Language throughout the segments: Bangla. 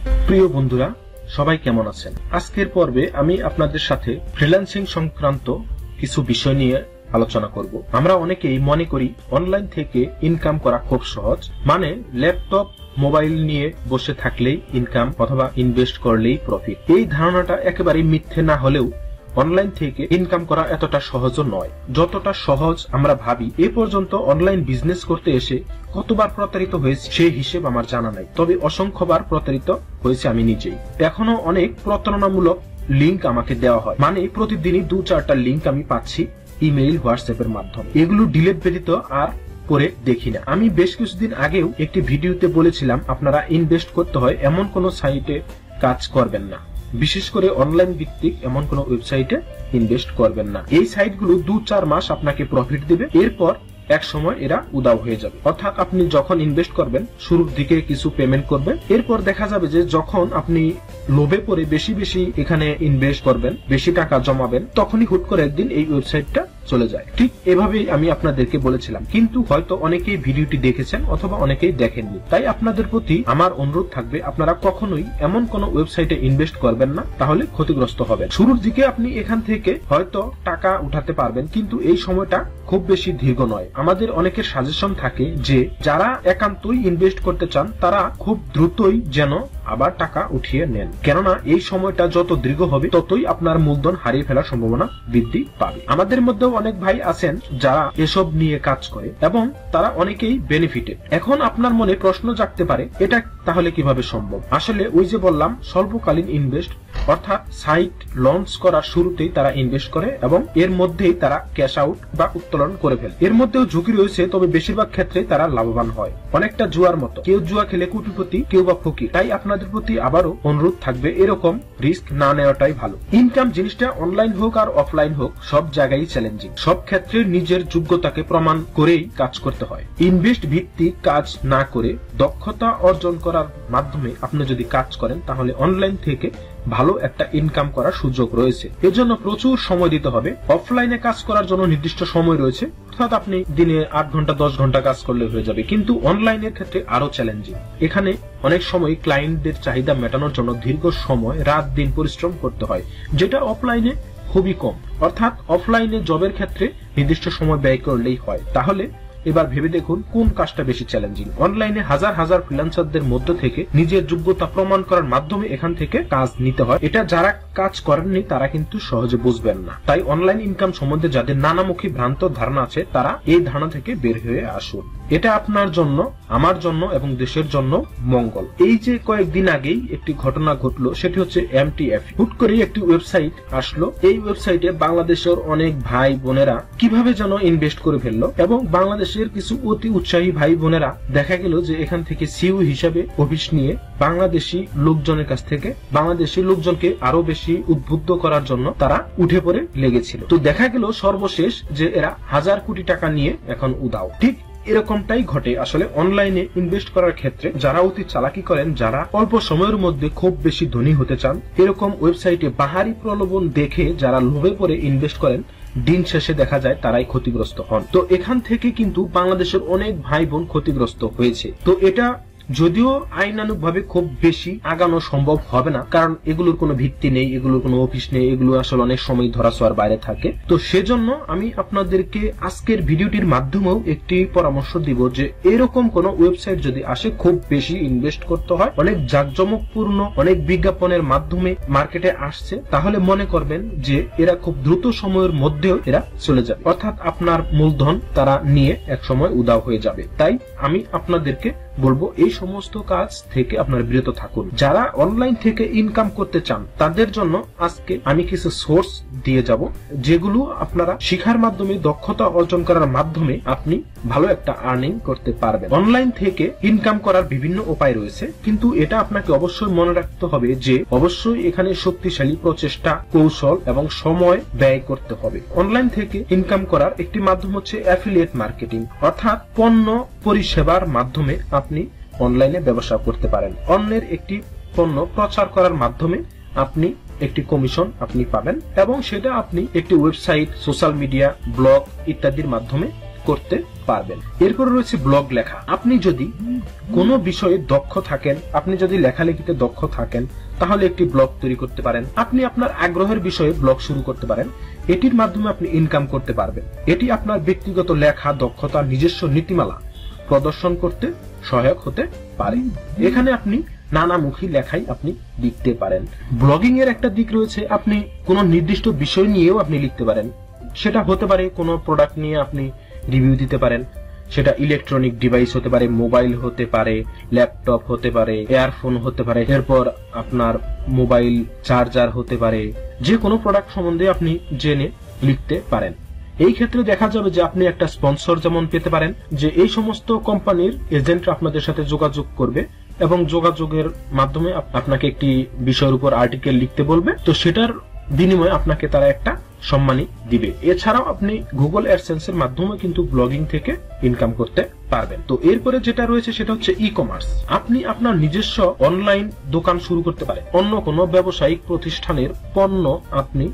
প্রিয় বন্ধুরা, সবাই কেমন আছেন? আজকের পর্বে আমি আপনাদের সাথে ফ্রিল্যান্সিং সংক্রান্ত কিছু বিষয় নিয়ে আলোচনা করব। আমরা অনেকেই মনে করি অনলাইন থেকে ইনকাম করা খুব সহজ, মানে ল্যাপটপ মোবাইল নিয়ে বসে থাকলেই ইনকাম অথবা ইনভেস্ট করলেই প্রফিট। এই ধারণাটা একেবারেই মিথ্যে না হলেও অনলাইন থেকে ইনকাম করা এতটা সহজও নয় যতটা সহজ আমরা ভাবি। এ পর্যন্ত অনলাইন বিজনেস করতে এসে কতবার প্রতারিত হয়েছে সেই হিসেব আমার জানা নাই, তবে অসংখ্যবার প্রতারিত হয়েছে আমি নিজেই। এখনো অনেক প্রতারণামূলক লিংক আমাকে দেওয়া হয়, মানে প্রতিদিনই 2-4টা লিংক আমি পাচ্ছি ইমেইল, হোয়াটসঅ্যাপের মাধ্যমে। এগুলো ডিলিট ব্যতীত আর পরে দেখি না। আমি বেশ কিছুদিন আগেও একটি ভিডিওতে বলেছিলাম আপনারা ইনভেস্ট করতে হয় এমন কোন সাইটে কাজ করবেন না, বিশেষ করে অনলাইন ভিত্তিক এমন কোন ওয়েবসাইটে ইনভেস্ট করবেন না। এই সাইটগুলো 2-4 মাস আপনাকে প্রফিট দিবে, এরপর এক সময় এরা উদাও হয়ে যাবে। অর্থাৎ আপনি যখন ইনভেস্ট করবেন শুরুর দিকে কিছু পেমেন্ট করবেন, এরপর দেখা যাবে যে যখন আপনি লোভে পড়ে বেশি বেশি এখানে ইনভেস্ট করবেন, বেশি টাকা জমাবেন, তখনই হুট করে একদিন এই ওয়েবসাইটটা চলে যায়। ঠিক এভাবেই আমি আপনাদেরকে বলেছিলাম, কিন্তু হয়তো অনেকেই ভিডিওটি দেখেছেন অথবা অনেকেই দেখেননি। তাই আপনাদের প্রতি আমার অনুরোধ থাকবে, আপনারা কখনোই এমন কোন ওয়েবসাইটে ইনভেস্ট করবেন না, তাহলে ক্ষতিগ্রস্ত হবেন। শুরুর দিকে আপনি এখান থেকে হয়তো টাকা উঠাতে পারবেন, কিন্তু এই সময়টা খুব বেশি দীর্ঘ নয়। আমাদের অনেকের সাজেশন থাকে যে যারা একান্তই ইনভেস্ট করতে চান তারা খুব দ্রুতই যেন আবার টাকা উঠিয়ে নেন, কেননা এই সময়টা যত দীর্ঘ হবে ততই আপনার মূলধন হারিয়ে ফেলার সম্ভাবনা বৃদ্ধি পাবে। আমাদের মধ্যেও অনেক ভাই আছেন যারা এসব নিয়ে কাজ করে এবং তারা অনেকেই বেনিফিটেড। এখন আপনার মনে প্রশ্ন জাগতে পারে, এটা তাহলে কিভাবে সম্ভব? আসলে ওই যে বললাম, স্বল্পকালীন ইনভেস্ট, অর্থাৎ সাইট লঞ্চ করার শুরুতেই তারা ইনভেস্ট করে এবং এর মধ্যেই তারা ক্যাশ আউট বা উত্তোলন করে ফেলে। এর মধ্যেও ঝুঁকি রয়েছে, তবে বেশিরভাগ ক্ষেত্রে তারা লাভবান হয়। অনেকটা জুয়ার মতো, কেউ জুয়া খেলে কোটিপতি, কেউ বা ফকির। তাই আপনাদের প্রতি আবারও অনুরোধ থাকবে, এরকম রিস্ক না নেওয়াটাই ভালো। ইনকাম জিনিসটা অনলাইন হোক আর অফলাইন হোক সব জায়গায় চ্যালেঞ্জিং। সব ক্ষেত্রে নিজের যোগ্যতাকে প্রমাণ করেই কাজ করতে হয়। ইনভেস্ট ভিত্তিক কাজ না করে দক্ষতা অর্জন করার মাধ্যমে আপনি যদি কাজ করেন, তাহলে অনলাইন থেকে ভালো একটা ইনকাম করার সুযোগ রয়েছে। এর জন্য প্রচুর সময় দিতে হবে। অফলাইনে কাজ করার জন্য নির্দিষ্ট সময় রয়েছে, অর্থাৎ আপনি দিনে 8 ঘন্টা 10 ঘন্টা কাজ করলে হয়ে যাবে, কিন্তু অনলাইনের ক্ষেত্রে আরো চ্যালেঞ্জিং। এখানে অনেক সময় ক্লায়েন্টদের চাহিদা মেটানোর জন্য দীর্ঘ সময় রাত দিন পরিশ্রম করতে হয়, যেটা অফলাইনে খুবই কম। অর্থাৎ অফলাইনে জবের ক্ষেত্রে নির্দিষ্ট সময় ব্যয় করলেই হয়। তাহলে এবার ভেবে দেখুন কোন কাজটা বেশি চ্যালেঞ্জিং। অনলাইনে হাজার হাজার ফ্রিল্যান্সারদের মধ্য থেকে নিজের যোগ্যতা প্রমাণ করার মাধ্যমে এখান থেকে কাজ নিতে হয়। এটা যারা কাজ করেননি তারা কিন্তু সহজে বুঝবেন না। তাই অনলাইন ইনকাম সম্বন্ধে যাদের নানামুখী ভ্রান্ত ধারণা আছে, তারা এই ধারণা থেকে বের হয়ে আসুন। এটা আপনার জন্য, আমার জন্য এবং দেশের জন্য মঙ্গল। এই যে কয়েকদিন আগেই একটি ঘটনা ঘটলো, সেটি হচ্ছে MTF। হুট করে একটি ওয়েবসাইট আসলো। এই ওয়েবসাইটে বাংলাদেশের অনেক ভাই বোনেরা কিভাবে যেন ইনভেস্ট করে ফেললো এবং বাংলাদেশের কিছু অতি উৎসাহী ভাই বোনেরা দেখা গেল যে এখান থেকে সিইও হিসাবে অফিস নিয়ে বাংলাদেশি লোকজনের কাছ থেকে বাংলাদেশি লোকজনকে আরো বেশি উদ্বুদ্ধ করার জন্য তারা উঠে পড়ে লেগেছিল। তো দেখা গেল সর্বশেষ যে এরা 1000 কোটি টাকা নিয়ে এখন উধাও। ঠিক এরকমটাই ঘটে আসলে অনলাইনে ইনভেস্ট করার ক্ষেত্রে। যারা অতি চালাকি করেন, যারা অল্প সময়ের মধ্যে খুব বেশি ধনী হতে চান, এরকম ওয়েবসাইটে বাহারি প্রলোভন দেখে যারা লোভে পড়ে ইনভেস্ট করেন, দিন শেষে দেখা যায় তারাই ক্ষতিগ্রস্ত হন। তো এখান থেকে কিন্তু বাংলাদেশের অনেক ভাই বোন ক্ষতিগ্রস্ত হয়েছে। তো এটা যদিও আইনানুগভাবে খুব বেশি আগানো সম্ভব হবে না, কারণ এগুলোর কোনো ভিত্তি নেই, এগুলোর কোনো অফিস নেই, এগুলো আসলে অনেক সময় ধরাছোঁয়ার বাইরে থাকে। তো সেজন্য আমি আপনাদেরকে আজকের ভিডিওটির মাধ্যমেও একটি পরামর্শ দিব যে এরকম কোন ওয়েবসাইট যদি আসে, খুব বেশি ইনভেস্ট করতে হয়, অনেক জাঁকজমকপূর্ণ অনেক বিজ্ঞাপনের মাধ্যমে মার্কেটে আসছে, তাহলে মনে করবেন যে এরা খুব দ্রুত সময়ের মধ্যেও এরা চলে যাবে, অর্থাৎ আপনার মূলধন তারা নিয়ে এক সময় উধাও হয়ে যাবে। তাই আমি আপনাদেরকে বলবো এই সমস্ত কাজ থেকে আপনারা বিরত থাকুন। যারা অনলাইন থেকে ইনকাম করতে চান তাদের জন্য আজকে আমি কিছু সোর্স দিয়ে যাব, যেগুলো আপনারা শিখার মাধ্যমে, দক্ষতা অর্জন করার মাধ্যমে আপনি ভালো একটা আর্নিং করতে পারবেন। অনলাইন থেকে ইনকাম করার বিভিন্ন উপায় রয়েছে, কিন্তু এটা আপনাকে অবশ্যই মনে রাখতে হবে যে অবশ্যই এখানে শক্তিশালী প্রচেষ্টা, কৌশল এবং সময় ব্যয় করতে হবে। অনলাইন থেকে ইনকাম করার একটি মাধ্যম হচ্ছে অ্যাফিলিয়েট মার্কেটিং, অর্থাৎ পণ্য পরিষেবার মাধ্যমে আপনি অনলাইনে ব্যবসা করতে পারেন। অন্যের একটি পণ্য প্রচার করার মাধ্যমে আপনি একটি কমিশন আপনি পাবেন এবং সেটা আপনি একটি ওয়েবসাইট, সোশ্যাল মিডিয়া, ব্লগ ইত্যাদির মাধ্যমে করতে পারবেন। এরপর রয়েছে ব্লগ লেখা। আপনি যদি কোনো বিষয়ে দক্ষ থাকেন, আপনি যদি লেখালেখিতে দক্ষ থাকেন, তাহলে একটি ব্লগ তৈরি করতে পারেন। আপনি আপনার আগ্রহের বিষয়ে ব্লগ শুরু করতে পারেন। এটির মাধ্যমে আপনি ইনকাম করতে পারবেন। এটি আপনার ব্যক্তিগত লেখা দক্ষতা, নিজস্ব নীতিমালা প্রদর্শন করতে সহায়ক হতে পারে। এখানে আপনি নানামুখী লেখাই আপনি লিখতে পারেন। ব্লগিং এর একটা দিক রয়েছে, আপনি কোনো নির্দিষ্ট বিষয় নিয়েও আপনি লিখতে পারেন। সেটা হতে পারে কোনো প্রোডাক্ট নিয়ে আপনি রিভিউ দিতে পারেন, সেটা ইলেকট্রনিক ডিভাইস হতে পারে, মোবাইল হতে পারে, ল্যাপটপ হতে পারে, ইয়ারফোন হতে পারে, এরপর আপনার মোবাইল চার্জার হতে পারে। যে কোনো প্রোডাক্ট সম্বন্ধে আপনি জেনে লিখতে পারেন। এই ক্ষেত্রে দেখা যাবে যে আপনি একটা স্পন্সর যেমন পেতে পারেন, যে এই সমস্ত কোম্পানির এজেন্টরা আপনাদের সাথে যোগাযোগ করবে এবং যোগাযোগের মাধ্যমে আপনাকে একটি বিষয়ের উপর আর্টিকেল লিখতে বলবে, তো সেটার বিনিময়ে আপনাকে তারা একটা সম্মানী দিবে। এছাড়াও আপনি গুগল অ্যাডসেন্স এর মাধ্যমে কিন্তু ব্লগিং থেকে ইনকাম করতে পারবেন। তো এরপরে যেটা রয়েছে সেটা হচ্ছে ই কমার্স। আপনি আপনার নিজস্ব অনলাইন দোকান শুরু করতে পারেন। অন্য কোনো ব্যবসায়িক প্রতিষ্ঠানের পণ্য আপনি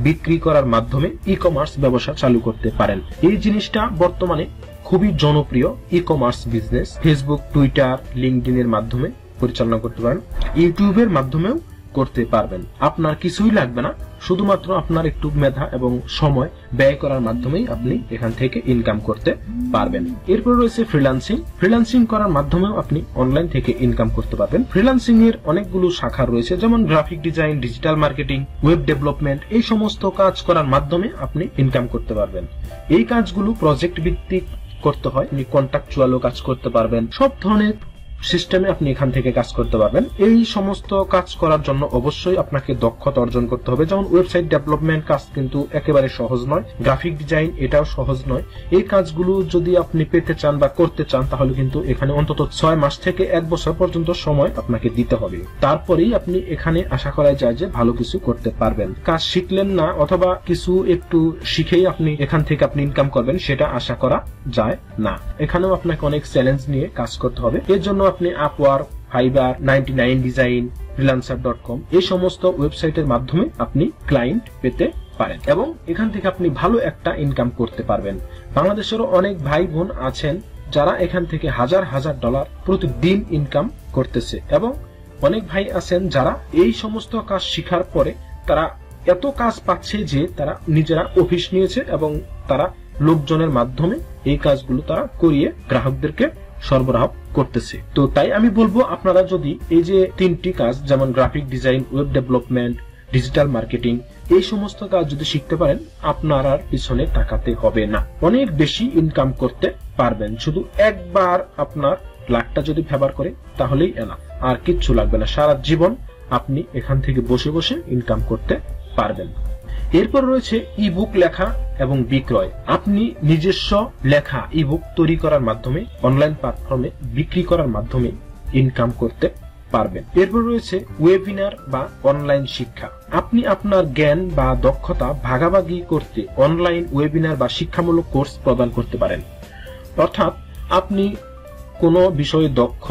বিক্রি করার মাধ্যমে ই কমার্স ব্যবসা চালু করতে পারেন। এই জিনিসটা বর্তমানে খুবই জনপ্রিয়। E commerce business Facebook, Twitter, LinkedIn এর মাধ্যমে পরিচালনা করতে পারেন। ইউটিউবের মাধ্যমেও করতে পারবেন। আপনার কিছুই লাগবে না, শুধুমাত্র আপনার একটু মেধা এবং সময় ব্যয় করার মাধ্যমেই আপনি এখান থেকে ইনকাম করতে পারবেন। এরপর রয়েছে ফ্রিল্যান্সিং। ফ্রিল্যান্সিং করার মাধ্যমেও আপনি অনলাইন থেকে ইনকাম করতে পারবেন। ফ্রিল্যান্সিং এর অনেকগুলো শাখা রয়েছে, যেমন graphic design, digital marketing, web development. এই সমস্ত কাজ করার মাধ্যমে আপনি ইনকাম করতে পারবেন। এই কাজগুলো প্রজেক্ট ভিত্তিক করতে হয়। আপনি কন্ট্রাকচুয়ালও কাজ করতে পারবেন। সব ধরনের সিস্টেমে আপনি এখান থেকে কাজ করতে পারবেন। এই সমস্ত কাজ করার জন্য অবশ্যই আপনাকে দক্ষতা অর্জন করতে হবে। যেমন ওয়েবসাইট ডেভেলপমেন্ট কাজ কিন্তু একেবারে সহজ নয়, গ্রাফিক ডিজাইন এটাও সহজ নয়। এই কাজগুলো যদি আপনি পেতে চান বা করতে চান, তাহলে কিন্তু এখানে অন্তত 6 মাস থেকে 1 বছর পর্যন্ত সময় আপনাকে দিতে হবে। তারপরেই আপনি এখানে আশা করা যায় যে ভালো কিছু করতে পারবেন। কাজ শিখলেন না অথবা কিছু একটু শিখেই আপনি এখান থেকে আপনি ইনকাম করবেন, সেটা আশা করা যায় না। এখানেও আপনাকে অনেক চ্যালেঞ্জ নিয়ে কাজ করতে হবে। এর জন্য আপনি আপওয়ার্ক, ফাইবার, 99 ডিজাইন, freelancer.com এই সমস্ত ওয়েবসাইটের মাধ্যমে আপনি ক্লায়েন্ট পেতে পারেন এবং এখান থেকে আপনি ভালো একটা ইনকাম করতে পারবেন। বাংলাদেশেরও অনেক ভাই বোন আছেন যারা এখান থেকে হাজার হাজার ডলার প্রতিদিন ইনকাম করতেছে এবং অনেক ভাই আছেন যারা এই সমস্ত কাজ শিখার পরে তারা এত কাজ পাচ্ছে যে তারা নিজেরা অফিস নিয়েছে এবং তারা লোকজনের মাধ্যমে এই কাজগুলো তারা করিয়ে গ্রাহকদেরকে সরবরাহ করতেছে। তো তাই আমি বলবো, আপনারা যদি এই যে 3টি কাজ, যেমন graphic design, web development, digital marketing, এই সমস্ত কাজ যদি শিখতে পারেন, আপনার আর পিছনে তাকাতে হবে না, অনেক বেশি ইনকাম করতে পারবেন। শুধু একবার আপনার লাখটা যদি ফেভার করে তাহলেই এনাফ, আর কিচ্ছু লাগবে না। সারা জীবন আপনি এখান থেকে বসে বসে ইনকাম করতে পারবেন। এরপর রয়েছে ইবুক লেখা এবং বিক্রয়। আপনি নিজস্ব লেখা ইবুক তৈরি করার মাধ্যমে অনলাইন প্ল্যাটফর্মে বিক্রি করার মাধ্যমে ইনকাম করতে পারবেন। এরপর রয়েছে ওয়েবিনার বা অনলাইন শিক্ষা। আপনি আপনার জ্ঞান বা দক্ষতা ভাগাভাগি করতে অনলাইন ওয়েবিনার বা শিক্ষামূলক কোর্স প্রদান করতে পারেন। অর্থাৎ আপনি কোনো বিষয়ে দক্ষ,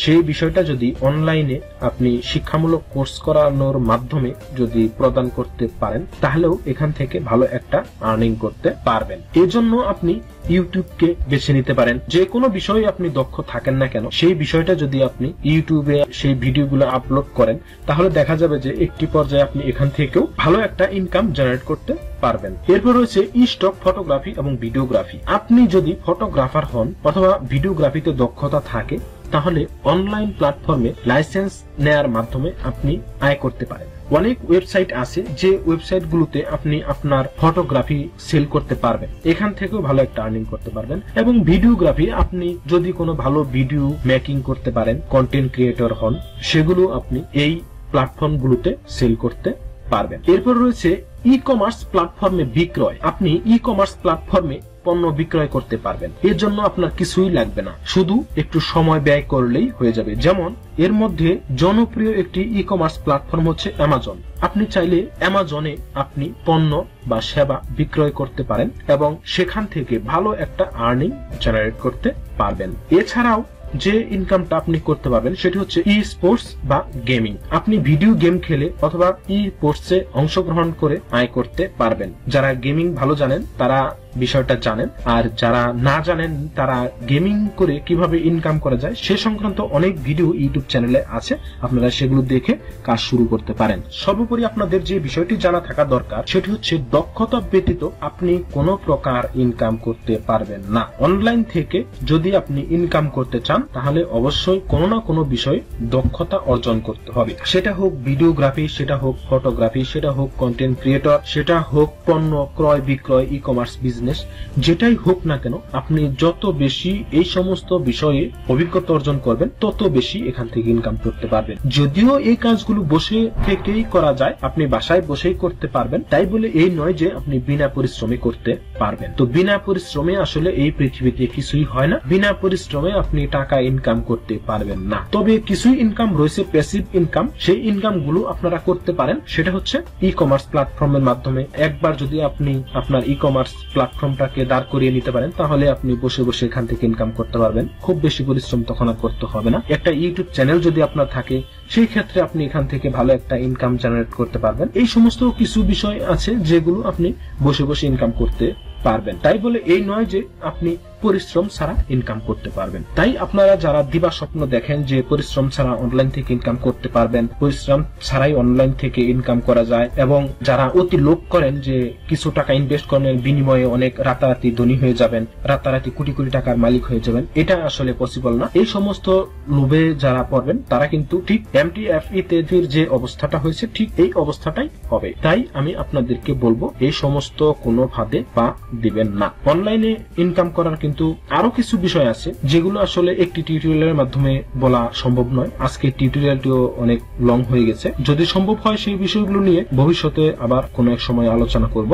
সেই বিষয়টা যদি অনলাইনে আপনি শিক্ষামূলক কোর্স করানোর মাধ্যমে যদি প্রদান করতে পারেন, তাহলেও এখান থেকে ভালো একটা আর্নিং করতে পারবেন। এজন্য আপনি ইউটিউবকে বেছে নিতে পারেন। যে কোনো বিষয়ে আপনি দক্ষ থাকেন না কেন, সেই বিষয়টা যদি আপনি ইউটিউবে সেই ভিডিওগুলো আপলোড করেন, তাহলে দেখা যাবে যে একটি পর্যায়ে আপনি এখান থেকেও ভালো একটা ইনকাম জেনারেট করতে পারবেন। এরপর রয়েছে স্টক ফটোগ্রাফি এবং ভিডিওগ্রাফি। আপনি যদি ফটোগ্রাফার হন অথবা ভিডিওগ্রাফিতে দক্ষতা থাকে, তাহলে অনলাইন প্ল্যাটফর্মে লাইসেন্স নেয়ার মাধ্যমে আপনি আয় করতে পারেন। অনেক ওয়েবসাইট আছে যে ওয়েবসাইটগুলোতে আপনি আপনার ফটোগ্রাফি সেল করতে পারবেন, এখান থেকেও ভালো একটা আর্নিং করতে পারবেন। এবং ভিডিওগ্রাফি, আপনি যদি কোনো ভালো ভিডিও মেকিং করতে পারেন, কন্টেন্ট ক্রিয়েটর হন, সেগুলো আপনি এই প্ল্যাটফর্মগুলোতে সেল করতে পারবেন। এরপর রয়েছে ই কমার্স প্ল্যাটফর্মে বিক্রয়। আপনি ই কমার্স প্ল্যাটফর্মে পণ্য বিক্রয় করতে পারবেন। এর জন্য আপনার কিছুই লাগবে না, শুধু একটু সময় ব্যয় করলেই হয়ে যাবে। যেমন এর মধ্যে জনপ্রিয় একটি ই কমার্স প্ল্যাটফর্ম হচ্ছে অ্যামাজন। আপনি চাইলে অ্যামাজনে আপনি পণ্য বা সেবা বিক্রয় করতে পারেন এবং সেখান থেকে ভালো একটা আর্নিং জেনারেট করতে পারবেন। এছাড়াও যে ইনকামটা আপনি করতে পারবেন সেটি হচ্ছে ই স্পোর্টস বা গেমিং। আপনি ভিডিও গেম খেলে অথবা ই স্পোর্টসে অংশগ্রহণ করে আয় করতে পারবেন। যারা গেমিং ভালো জানেন তারা বিষয়টা জানেন, আর যারা না জানেন তারা গেমিং করে কিভাবে ইনকাম করা যায় সে সংক্রান্ত অনেক ভিডিও ইউটিউব চ্যানেলে আছে, আপনারা সেগুলো দেখে কাজ শুরু করতে পারেন। সর্বোপরি আপনাদের যে বিষয়টি জানা থাকা দরকার সেটি হচ্ছে দক্ষতা ব্যতীত আপনি কোনো প্রকার ইনকাম করতে পারবেন না। অনলাইন থেকে যদি আপনি ইনকাম করতে চান তাহলে অবশ্যই কোনো না কোনো বিষয়ে দক্ষতা অর্জন করতে হবে, সেটা হোক ভিডিওগ্রাফি, সেটা হোক ফটোগ্রাফি, সেটা হোক কন্টেন্ট ক্রিয়েটর, সেটা হোক পণ্য ক্রয় বিক্রয়, ই কমার্স বিজনেস, যেটাই হোক না কেন আপনি যত বেশি এই সমস্ত বিষয়ে অভিজ্ঞতা অর্জন করবেন তত বেশি এখান থেকে ইনকাম করতে পারবেন। যদিও এই কাজগুলো বসে থেকেই করা যায়, আপনি বাসায় বসেই করতে পারবেন, তাই বলে এই নয় যে আপনি বিনা পরিশ্রমে করতে পারবেন। তো বিনা পরিশ্রমে আসলে এই পৃথিবীতে কিছুই হয় না, বিনা পরিশ্রমে আপনি টাকা ইনকাম করতে পারবেন না। তবে কিছুই ইনকাম রয়েছে প্যাসিভ ইনকাম, সেই ইনকাম গুলো আপনারা করতে পারেন, সেটা হচ্ছে ই কমার্স প্ল্যাটফর্মের মাধ্যমে। একবার যদি আপনি আপনার ই কমার্স প্ল্যাটফর্মটাকে দাঁড় করিয়ে নিতে পারেন তাহলে আপনি বসে বসে এখান থেকে ইনকাম করতে পারবেন, খুব বেশি পরিশ্রম তখন আর করতে হবে না। একটা ইউটিউব চ্যানেল যদি আপনার থাকে সেই ক্ষেত্রে আপনি এখান থেকে ভালো একটা ইনকাম জেনারেট করতে পারবেন। এই সমস্ত কিছু বিষয় আছে যেগুলো আপনি বসে বসে ইনকাম করতে পারবেন, তাই বলে এই নয় যে আপনি পরিশ্রম ছাড়া ইনকাম করতে পারবেন। তাই আপনারা যারা দিবা স্বপ্ন দেখেন যে পরিশ্রম ছাড়া অনলাইন থেকে ইনকাম করতে পারবেন, পরিশ্রম ছাড়াই অনলাইন থেকে ইনকাম করা যায়, এবং যারা অতি লোভ করেন যে কিছু টাকা ইনভেস্ট করার বিনিময়ে অনেক রাতারাতি ধনী হয়ে যাবেন, রাতারাতি কোটি কোটি টাকার মালিক হয়ে যাবেন, এটা আসলে পসিবল না। এই সমস্ত লোভে যারা পড়বেন তারা কিন্তু ঠিক 𝐓𝐇𝐈𝐒 যে অবস্থাটা হয়েছে ঠিক এই অবস্থাটাই হবে। তাই আমি আপনাদেরকে বলবো এই সমস্ত কোনো ফাঁদে পা দিবেন না। অনলাইনে ইনকাম করার কিন্তু আরো কিছু বিষয় আছে যেগুলো আসলে একটি টিউটোরিয়ালের মাধ্যমে বলা সম্ভব নয়। আজকে টিউটোরিয়ালটিও অনেক লং হয়ে গেছে, যদি সম্ভব হয় সেই বিষয়গুলো নিয়ে ভবিষ্যতে আবার কোনো এক সময় আলোচনা করব।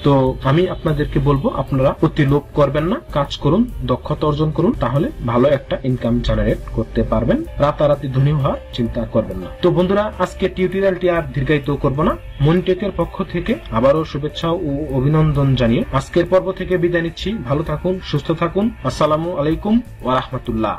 তো আমি আপনাদেরকে বলবো আপনারা অতি লোভ করবেন না, কাজ করুন, দক্ষতা অর্জন করুন, তাহলে ভালো একটা ইনকাম জেনারেট করতে পারবেন, রাতারাতি ধনী হওয়ার চিন্তা করবেন না। তো বন্ধুরা, আজকে টিউটোরিয়ালটি আর দীর্ঘায়িত করব না, মনিটেকের পক্ষ থেকে আবারও শুভেচ্ছা ও অভিনন্দন জানিয়ে আজকের পর্ব থেকে বিদায় নিচ্ছি। ভালো থাকুন, সুস্থ থাকুন। আসসালামু আলাইকুম ওয়া রাহমাতুল্লাহ।